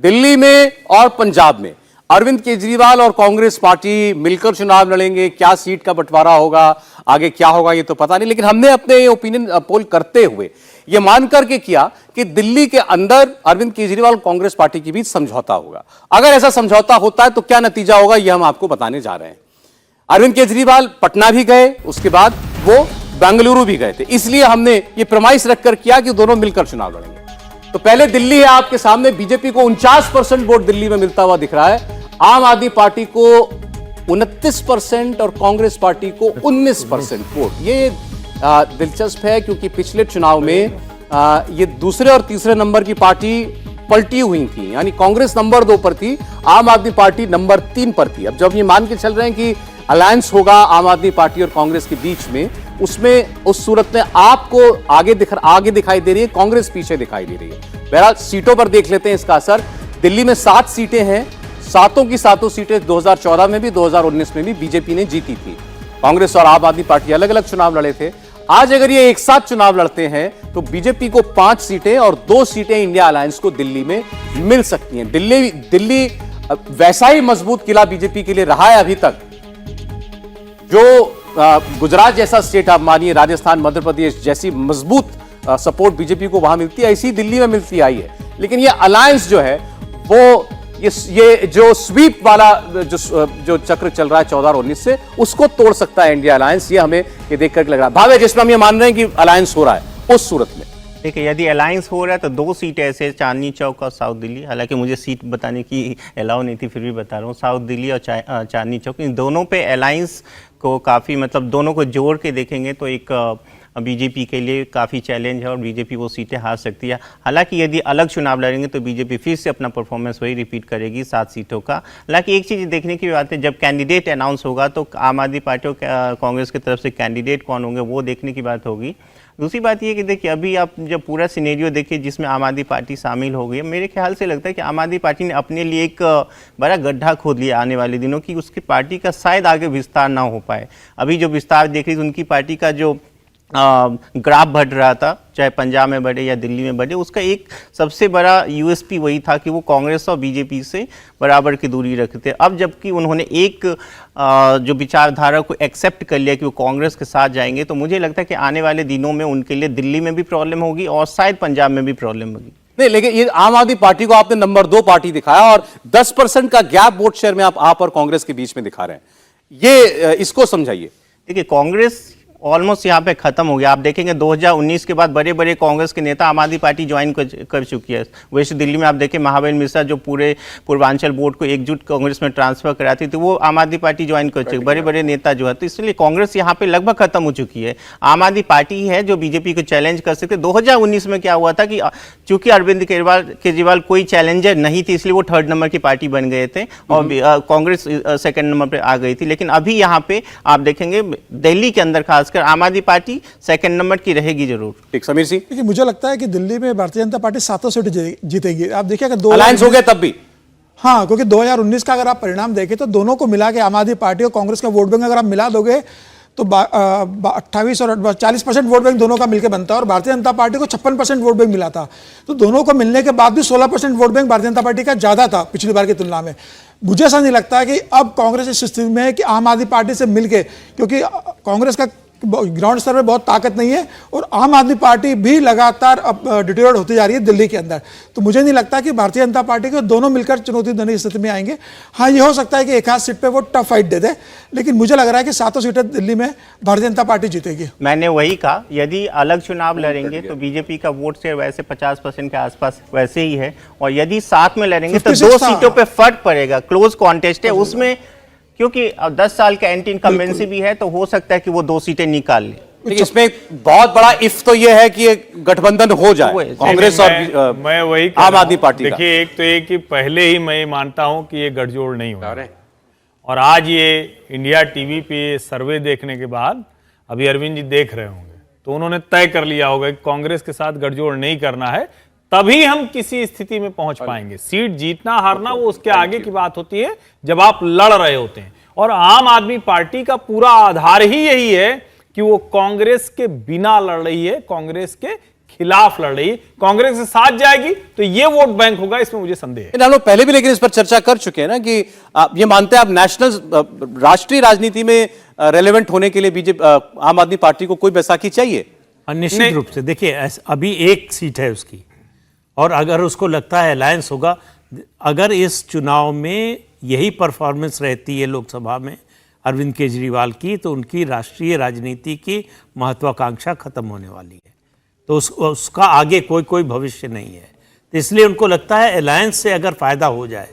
दिल्ली में और पंजाब में अरविंद केजरीवाल और कांग्रेस पार्टी मिलकर चुनाव लड़ेंगे। क्या सीट का बंटवारा होगा, आगे क्या होगा ये तो पता नहीं, लेकिन हमने अपने ओपिनियन पोल करते हुए ये मान करके किया कि दिल्ली के अंदर अरविंद केजरीवाल कांग्रेस पार्टी के बीच समझौता होगा। अगर ऐसा समझौता होता है तो क्या नतीजा होगा ये हम आपको बताने जा रहे हैं। अरविंद केजरीवाल पटना भी गए, उसके बाद वो बेंगलुरु भी गए थे, इसलिए हमने ये प्रमाइस रखकर किया कि दोनों मिलकर चुनाव लड़ेंगे। तो पहले दिल्ली है आपके सामने, बीजेपी को 49% वोट दिल्ली में मिलता हुआ दिख रहा है, आम आदमी पार्टी को 29% और कांग्रेस पार्टी को 19% वोट। ये दिलचस्प है क्योंकि पिछले चुनाव में ये दूसरे और तीसरे नंबर की पार्टी पलटी हुई थी, यानी कांग्रेस नंबर 2 पर थी, आम आदमी पार्टी नंबर 3 पर थी। अब जब ये मान के चल रहे हैं कि अलायंस होगा आम आदमी पार्टी और कांग्रेस के बीच में, उसमें उस सूरत में आपको आगे दिखाई दे रही है, कांग्रेस पीछे दिखाई दे रही है। बहरहाल सीटों पर देख लेते हैं इसका असर। दिल्ली में 7 सीटें हैं, सातों की सातों सीटें 2014 में भी 2019 में भी बीजेपी ने जीती थी। कांग्रेस और आम आदमी पार्टी अलग अलग चुनाव लड़े थे। आज अगर ये एक साथ चुनाव लड़ते हैं तो बीजेपी को 5 सीटें और 2 सीटें इंडिया अलायंस को दिल्ली में मिल सकती हैं। दिल्ली वैसा ही मजबूत किला बीजेपी के लिए रहा है अभी तक, जो गुजरात जैसा स्टेट आप मानिए, राजस्थान, मध्य प्रदेश जैसी मजबूत सपोर्ट बीजेपी को वहां मिलती है, ऐसी दिल्ली में मिलती आई है। लेकिन ये अलायंस जो है वो ये जो स्वीप वाला जो चक्र चल रहा है 14 और 19 से, उसको तोड़ सकता है इंडिया अलायंस। ये हमें ये देख करके लग रहा है। भावे जिसमें हम ये मान रहे हैं कि अलायंस हो रहा है, उस सूरत में देखिए यदि अलायंस हो रहा है तो 2 सीटें ऐसे, चांदनी चौक और साउथ दिल्ली। हालांकि मुझे सीट बताने की अलाउ नहीं थी, फिर भी बता रहा हूँ, साउथ दिल्ली और चांदनी चौक, इन दोनों पे अलायंस को काफ़ी, मतलब दोनों को जोड़ के देखेंगे तो एक बीजेपी के लिए काफ़ी चैलेंज है और बीजेपी वो सीटें हार सकती है। हालांकि यदि अलग चुनाव लड़ेंगे तो बीजेपी फिर से अपना परफॉर्मेंस वही रिपीट करेगी 7 सीटों का। हालांकि एक चीज़ देखने की बात है, जब कैंडिडेट अनाउंस होगा तो आम आदमी पार्टी और कांग्रेस की तरफ से कैंडिडेट कौन होंगे वो देखने की बात होगी। दूसरी बात ये कि देखिए अभी आप जब पूरा सिनेरियो देखिए जिसमें आम आदमी पार्टी शामिल हो गई, मेरे ख्याल से लगता है कि आम आदमी पार्टी ने अपने लिए एक बड़ा गड्ढा खोद लिया आने वाले दिनों की, उसकी पार्टी का शायद आगे विस्तार ना हो पाए। अभी जो विस्तार देख रही उनकी पार्टी का जो ग्राफ बढ़ रहा था, चाहे पंजाब में बढ़े या दिल्ली में बढ़े, उसका एक सबसे बड़ा यूएसपी वही था कि वो कांग्रेस और बीजेपी से बराबर की दूरी रखते। अब जबकि उन्होंने एक जो विचारधारा को एक्सेप्ट कर लिया कि वो कांग्रेस के साथ जाएंगे, तो मुझे लगता है कि आने वाले दिनों में उनके लिए दिल्ली में भी प्रॉब्लम होगी और शायद पंजाब में भी प्रॉब्लम होगी। नहीं, लेकिन ये आम आदमी पार्टी को आपने नंबर 2 पार्टी दिखाया और 10% का गैप वोट शेयर में आप और कांग्रेस के बीच में दिखा रहे हैं, ये इसको समझाइए। देखिए कांग्रेस ऑलमोस्ट यहाँ पे खत्म हो गया। आप देखेंगे 2019 के बाद बड़े बड़े कांग्रेस के नेता आम आदमी पार्टी ज्वाइन कर चुकी है। वैसे दिल्ली में आप देखें महाबल मिश्रा जो पूरे पूर्वांचल बोर्ड को एकजुट कांग्रेस में ट्रांसफर कराती थी, वो आम आदमी पार्टी ज्वाइन कर चुकी है, बड़े बड़े नेता जो है। तो इसलिए कांग्रेस यहाँ पे लगभग खत्म हो चुकी है। आम आदमी पार्टी है जो बीजेपी को चैलेंज कर सकते। 2019 में क्या हुआ था कि चूंकि अरविंद केजरीवाल कोई चैलेंजर नहीं थी, इसलिए वो 3rd नंबर की पार्टी बन गए थे और कांग्रेस 2nd नंबर पर आ गई थी। लेकिन अभी यहाँ पे आप देखेंगे दिल्ली के अंदर खासकर आम आदमी पार्टी 2nd नंबर की रहेगी जरूर। ठीक, समीर सिंह। देखिए मुझे लगता है कि दिल्ली में भारतीय जनता पार्टी 7 सीटें जीतेगी। आप देखिए अगर अलायंस हो गया तब भी, हाँ, क्योंकि 2019 का अगर आप परिणाम देखें तो दोनों को मिला के आम आदमी पार्टी और कांग्रेस का वोट बैंक अगर आप मिला दोगे तो 28 और 40% वोट बैंक दोनों का मिलकर बनता है और भारतीय जनता पार्टी को 56% वोट बैंक मिला था। तो दोनों को मिलने के बाद भी 16% vote bank Bharatiya Janata party का ज्यादा था पिछली बार की तुलना में। मुझे ऐसा नहीं लगता है कि अब कांग्रेस इस स्थिति में है कि आम आदमी पार्टी से मिलके, क्योंकि कांग्रेस का ग्राउंड स्तर में बहुत ताकत नहीं है और आम आदमी पार्टी भी लगातार अब डिटेरियोरेट होती जा रही है दिल्ली के अंदर। तो मुझे नहीं लगता कि भारतीय जनता पार्टी को दोनों मिलकर चुनौती देने की स्थिति में आएंगे। हाँ, ये हो सकता है कि एक आध सीट पे वो टफ फाइट दे दे, लेकिन मुझे लग रहा है कि 7 सीटें दिल्ली में भारतीय जनता पार्टी जीतेगी। मैंने वही कहा, यदि अलग चुनाव लड़ेंगे तो बीजेपी का वोट शेयर वैसे 50% के आसपास वैसे ही है, और यदि साथ में लड़ेंगे तो 2 सीटों पर फर्क पड़ेगा। क्लोज कॉन्टेस्ट है उसमें, क्योंकि 10 साल का एंटी इनकम्बेंसी भी है, तो हो सकता है कि वो 2 सीटें निकाल ले। लेकिन इसमें बहुत बड़ा इफ तो यह है कि एक गठबंधन हो जाए कांग्रेस और मैं वही आम आदमी पार्टी। देखिए एक तो एक कि पहले ही मैं मानता हूं कि ये गठजोड़ नहीं होगा, और आज ये इंडिया टीवी पे सर्वे देखने के बाद अभी अरविंद जी देख रहे होंगे तो उन्होंने तय कर लिया होगा कि कांग्रेस के साथ गठजोड़ नहीं करना है, तभी हम किसी स्थिति में पहुंच पाएंगे। सीट जीतना हारना वो उसके आगे की बात होती है जब आप लड़ रहे होते हैं, और आम आदमी पार्टी का पूरा आधार ही यही है कि वो कांग्रेस के बिना लड़ रही है, कांग्रेस के खिलाफ लड़ रही है, कांग्रेस के साथ जाएगी तो ये वोट बैंक होगा, इसमें मुझे संदेह है। हम लोग पहले भी लेकिन इस पर चर्चा कर चुके हैं ना कि आप ये मानते हैं आप नेशनल राष्ट्रीय राजनीति में रेलेवेंट होने के लिए बीजेपी आम आदमी पार्टी को कोई बैसाखी चाहिए? निश्चित रूप से देखिए अभी एक सीट है उसकी, और अगर उसको लगता है अलायंस होगा, अगर इस चुनाव में यही परफॉर्मेंस रहती है लोकसभा में अरविंद केजरीवाल की, तो उनकी राष्ट्रीय राजनीति की महत्वाकांक्षा खत्म होने वाली है, तो उसका आगे कोई भविष्य नहीं है। तो इसलिए उनको लगता है अलायंस से अगर फ़ायदा हो जाए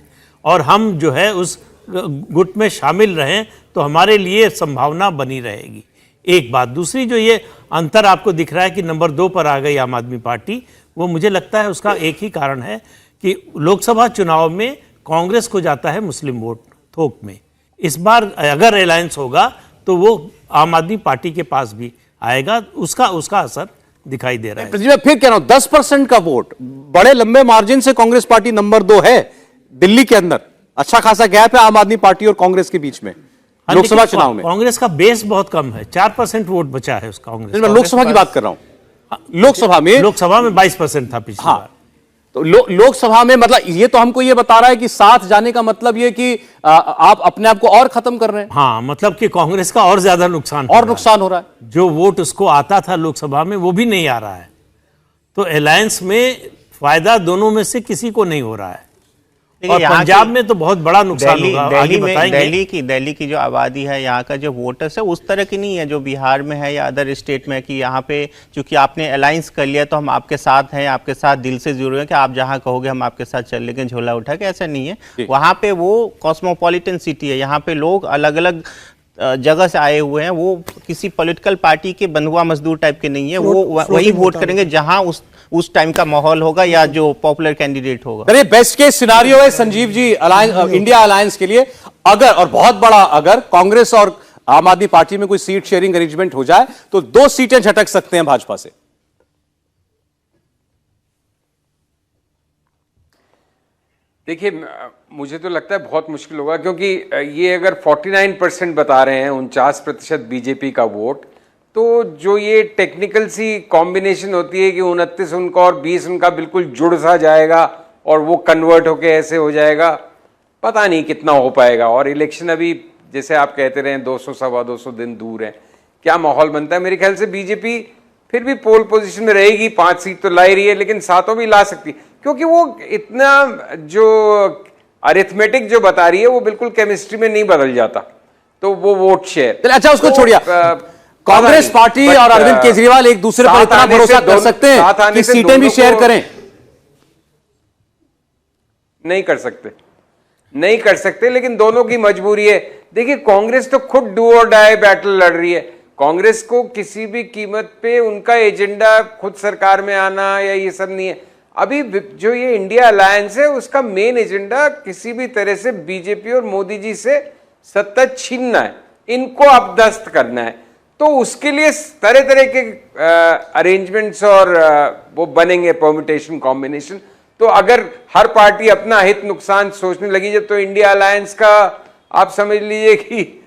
और हम जो है उस गुट में शामिल रहें तो हमारे लिए संभावना बनी रहेगी। एक बात, दूसरी जो ये अंतर आपको दिख रहा है कि नंबर 2 पर आ गई आम आदमी पार्टी, वो मुझे लगता है उसका एक ही कारण है कि लोकसभा चुनाव में कांग्रेस को जाता है मुस्लिम वोट थोक में। इस बार अगर अलायंस होगा तो वो आम आदमी पार्टी के पास भी आएगा, उसका असर दिखाई दे रहा है। मैं फिर कह रहा हूं 10% का वोट, बड़े लंबे मार्जिन से कांग्रेस पार्टी नंबर 2 है दिल्ली के अंदर। अच्छा खासा गैप है आम आदमी पार्टी और कांग्रेस के बीच में लोकसभा चुनाव में। कांग्रेस का बेस बहुत कम है, 4% वोट बचा है उस कांग्रेस। मैं लोकसभा की बात कर रहा हूं। लोकसभा में 22% था पिछली बार। तो लोकसभा में मतलब ये तो हमको ये बता रहा है कि साथ जाने का मतलब ये कि आप अपने आप को और खत्म कर रहे हैं। हाँ, मतलब कि कांग्रेस का और ज्यादा नुकसान हो रहा है। जो वोट उसको आता था लोकसभा में वो भी नहीं आ रहा है, तो अलायंस में फायदा दोनों में से किसी को नहीं हो रहा है। और पंजाब में तो बहुत बड़ा नुकसान होगा, आगे बताएंगे। दिल्ली की जो आबादी है, यहाँ का जो वोटर्स है उस तरह की नहीं है जो बिहार में है या अदर स्टेट में है कि यहाँ पे चूंकि आपने अलायंस कर लिया तो हम आपके साथ हैं, आपके साथ दिल से जुड़े हैं कि आप जहाँ कहोगे हम आपके साथ चल लेंगे झोला उठा के, ऐसा नहीं है। वहाँ पे वो कॉस्मोपॉलिटन सिटी है, यहाँ पे लोग अलग अलग जगह से आए हुए हैं, वो किसी पॉलिटिकल पार्टी के बंधुआ मजदूर टाइप के नहीं है, वो वही वोट करेंगे जहां उस टाइम का माहौल होगा या जो पॉपुलर कैंडिडेट होगा। अरे बेस्ट केस सिनारियो है संजीव जी इंडिया अलायंस के लिए, अगर और बहुत बड़ा अगर कांग्रेस और आम आदमी पार्टी में कोई सीट शेयरिंग अरेंजमेंट हो जाए तो 2 सीटें झटक सकते हैं भाजपा से। देखिए, मुझे तो लगता है बहुत मुश्किल होगा, क्योंकि ये अगर 49% बता रहे हैं 49% बीजेपी का वोट, तो जो ये टेक्निकल सी कॉम्बिनेशन होती है कि 29 उनका और 20 उनका बिल्कुल जुड़ सा जाएगा और वो कन्वर्ट होके ऐसे हो जाएगा, पता नहीं कितना हो पाएगा। और इलेक्शन अभी जैसे आप कहते रहे 200 सवा 200 दिन दूर है, क्या माहौल बनता है। मेरे ख्याल से बीजेपी फिर भी पोल पोजीशन में रहेगी, 5 सीट तो ला ही रही है, लेकिन 7 भी ला सकती, क्योंकि वो इतना जो अरिथमेटिक जो बता रही है वो बिल्कुल केमिस्ट्री में नहीं बदल जाता, तो वो वोट शेयर। अच्छा, उसको छोड़िए, कांग्रेस पार्टी और अरविंद केजरीवाल एक दूसरे पर इतना भरोसा कर सकते हैं कि सीटें भी शेयर करें? नहीं कर सकते, लेकिन दोनों की मजबूरी है। देखिए, कांग्रेस तो खुद डू और डाई बैटल लड़ रही है। कांग्रेस को किसी भी कीमत पे उनका एजेंडा खुद सरकार में आना या ये सब नहीं है। अभी जो ये इंडिया अलायंस है उसका मेन एजेंडा किसी भी तरह से बीजेपी और मोदी जी से सत्ता छीनना है, इनको अपदस्त करना है। तो उसके लिए तरह तरह के अरेंजमेंट्स और वो बनेंगे, परम्यूटेशन कॉम्बिनेशन। तो अगर हर पार्टी अपना हित नुकसान सोचने लगी जब, तो इंडिया अलायंस का आप समझ लीजिए कि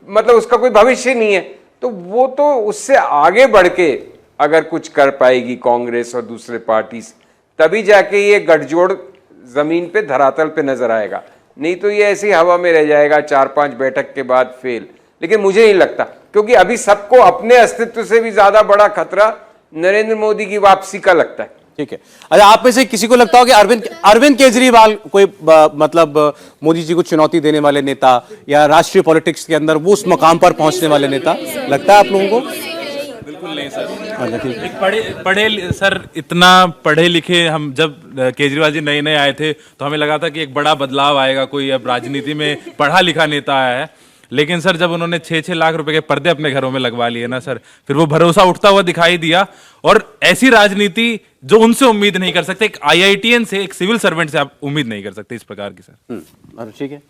मतलब उसका कोई भविष्य नहीं है। तो वो तो उससे आगे बढ़ के अगर कुछ कर पाएगी कांग्रेस और दूसरे पार्टी, तभी जाके ये गठजोड़ जमीन पे धरातल पे नजर आएगा, नहीं तो ये ऐसी हवा में रह जाएगा 4-5 बैठक के बाद फेल। लेकिन मुझे नहीं लगता, क्योंकि अभी सबको अपने अस्तित्व से भी ज्यादा बड़ा खतरा नरेंद्र मोदी की वापसी का लगता है। ठीक है, अच्छा, आप में से किसी को लगता हो कि अरविंद केजरीवाल कोई मतलब मोदी जी को चुनौती देने वाले नेता या राष्ट्रीय पॉलिटिक्स के अंदर वो उस मकाम पर पहुंचने वाले नेता लगता है आप लोगों को? बिल्कुल नहीं सर। एक पढ़े सर, इतना पढ़े लिखे हम जब केजरीवाल जी नए नए आए थे तो हमें लगा था कि एक बड़ा बदलाव आएगा, कोई अब राजनीति में पढ़ा लिखा नेता आया है। लेकिन सर जब उन्होंने 6-6 लाख रुपए के पर्दे अपने घरों में लगवा लिए ना सर, फिर वो भरोसा उठता हुआ दिखाई दिया। और ऐसी राजनीति जो उनसे उम्मीद नहीं कर सकते, एक IITN से, एक सिविल सर्वेंट से आप उम्मीद नहीं कर सकते इस प्रकार की सर। ठीक है,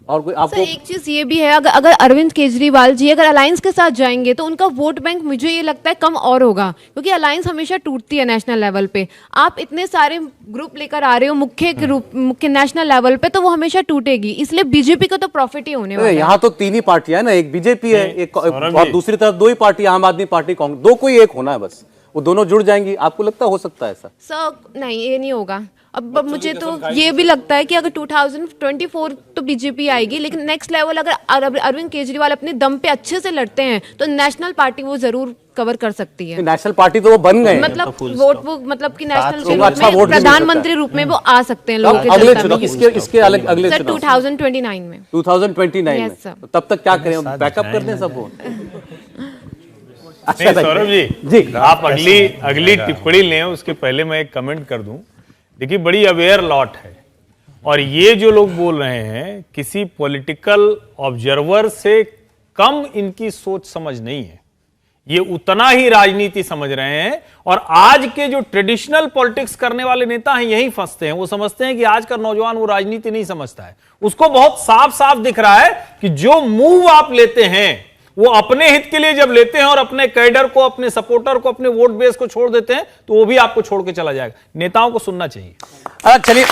और कोई आपको? एक चीज ये भी है, अगर अरविंद केजरीवाल जी अगर अलायंस के साथ जाएंगे तो उनका वोट बैंक मुझे ये लगता है कम और होगा, क्योंकि अलायंस हमेशा टूटती है नेशनल लेवल पे। आप इतने सारे ग्रुप लेकर आ रहे हो मुख्य नेशनल लेवल पे, तो वो हमेशा टूटेगी, इसलिए बीजेपी को तो प्रॉफिट ही होने वाला है। यहाँ तो 3 ही पार्टियां है ना, एक बीजेपी है, एक और दूसरी तरफ 2 ही पार्टी, आम आदमी पार्टी, कांग्रेस, 2 कोई एक होना है बस। वो दोनों जुड़ जाएंगी, आपको लगता है हो सकता है ऐसा? सर नहीं, ये नहीं होगा। अब मुझे तो ये भी लगता है कि अगर 2024 तो बीजेपी आएगी, लेकिन नेक्स्ट लेवल अगर अरविंद केजरीवाल अपने दम पे अच्छे से लड़ते हैं तो नेशनल पार्टी वो जरूर कवर कर सकती है। नेशनल पार्टी तो वो बन गए, मतलब वोट वो मतलब कि नेशनल के अच्छा रूप में, वोट भी मिल प्रधानमंत्री रूप में वो आ सकते हैं लोगों के अगले जनता चुनाव, में। इसके अलग अगले सर चुनाव 2029 में। 2029 में। Yes, sir. तो तब तक क्या करें, बैकअप कर दें सबको? नहीं, सौरभ जी, जी आप अगली टिप्पणी लें उसके पहले मैं एक कमेंट कर दूं। देखिए, बड़ी अवेयर लॉट है, और ये जो लोग बोल रहे हैं किसी पॉलिटिकल ऑब्जर्वर से कम इनकी सोच समझ नहीं है, ये उतना ही राजनीति समझ रहे हैं। और आज के जो ट्रेडिशनल पॉलिटिक्स करने वाले नेता हैं यही फंसते हैं। वो समझते हैं कि आज का नौजवान वो राजनीति नहीं समझता है, उसको बहुत साफ साफ दिख रहा है कि जो मूव आप लेते हैं वो अपने हित के लिए जब लेते हैं और अपने कैडर को, अपने सपोर्टर को, अपने वोट बेस को छोड़ देते हैं, तो वो भी आपको छोड़ के चला जाएगा। नेताओं को सुनना चाहिए। चलिए